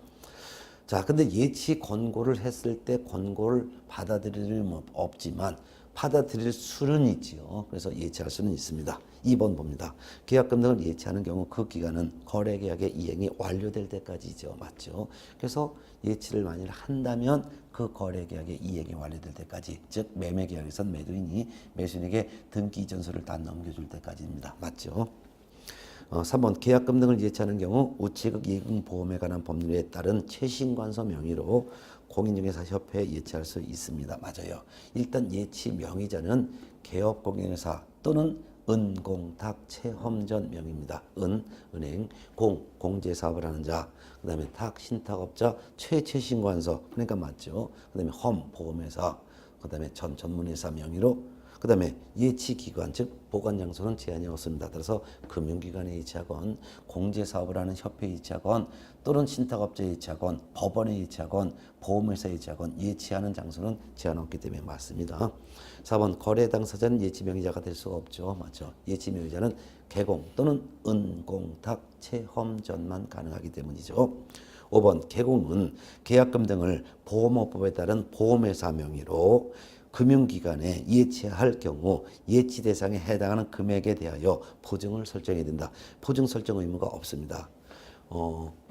자, 근데 예치 권고를 했을 때 권고를 받아들일 일 없지만 받아들일 수는 있지요. 그래서 예치할 수는 있습니다. 2번 봅니다. 계약금 등을 예치하는 경우 그 기간은 거래계약의 이행이 완료될 때까지죠. 맞죠? 그래서 예치를 만일 한다면 그 거래계약의 이행이 완료될 때까지, 즉 매매계약에선 매도인이 매수인에게 등기 이전서를 다 넘겨줄 때까지입니다. 맞죠? 3번 계약금 등을 예치하는 경우 우체국 예금보험에 관한 법률에 따른 최신관서 명의로 공인중개사협회에 예치할 수 있습니다. 맞아요. 일단 예치 명의자는 개업공인회사 또는 은공탁 체험전 명의입니다. 은행, 공제사업을 하는 자, 그 다음에 탁 신탁업자 최신관서, 그러니까 맞죠. 그 다음에 보험회사, 그 다음에 전문회사 명의로, 그 다음에 예치기관, 즉 보관장소는 제한이 없습니다. 따라서 금융기관에 예치하건 공제사업을 하는 협회에 예치하건 또는 신탁업자에 예치하건 법원에 예치하건 보험회사에 예치하건 예치하는 장소는 제한 없기 때문에 맞습니다. 4번 거래 당사자는 예치 명의자가 될 수가 없죠. 맞죠. 예치 명의자는 개공 또는 은공탁 체험전만 가능하기 때문이죠. 5번 개공은 계약금 등을 보험업법에 따른 보험회사 명의로 금융기관에 예치할 경우 예치 대상에 해당하는 금액에 대하여 보증을 설정해야 된다. 보증 설정 의무가 없습니다.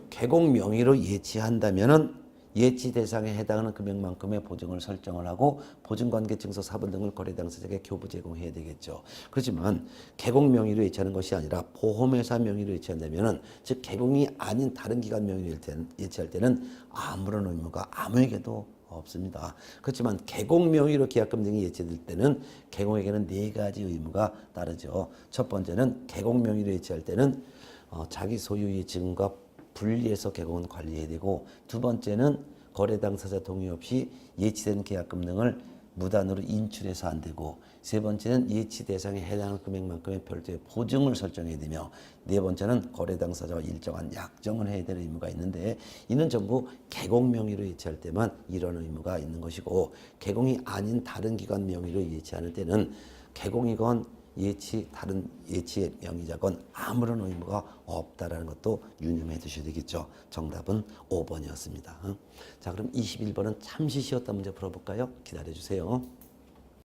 개공 명의로 예치한다면은 예치 대상에 해당하는 금액만큼의 보증을 설정을 하고 보증관계증서 사본 등을 거래 당사자에게 교부 제공해야 되겠죠. 그렇지만 개공 명의로 예치하는 것이 아니라 보험회사 명의로 예치한다면은, 즉 개공이 아닌 다른 기관 명의로 예치할 때는 아무런 의무가 아무에게도 없습니다. 그렇지만 개공 명의로 계약금 등이 예치될 때는 개공에게는 4가지 의무가 따르죠. 첫 번째는 개공 명의로 예치할 때는 자기 소유의 증과 분리해서 개공은 관리해야 되고, 두 번째는 거래 당사자 동의 없이 예치된 계약금 등을 무단으로 인출해서 안 되고, 세 번째는 예치 대상에 해당하는 금액만큼의 별도의 보증을 설정해야 되며, 네 번째는 거래 당사자와 일정한 약정을 해야 될 의무가 있는데, 이는 전부 개공 명의로 예치할 때만 이런 의무가 있는 것이고, 개공이 아닌 다른 기관 명의로 예치하는 때는 개공이건 다른 예치의 명의자건 아무런 의무가 없다라는 것도 유념해 두셔야 되겠죠. 정답은 5번이었습니다. 자, 그럼 21번은 잠시 쉬었다 문제 풀어볼까요? 기다려 주세요.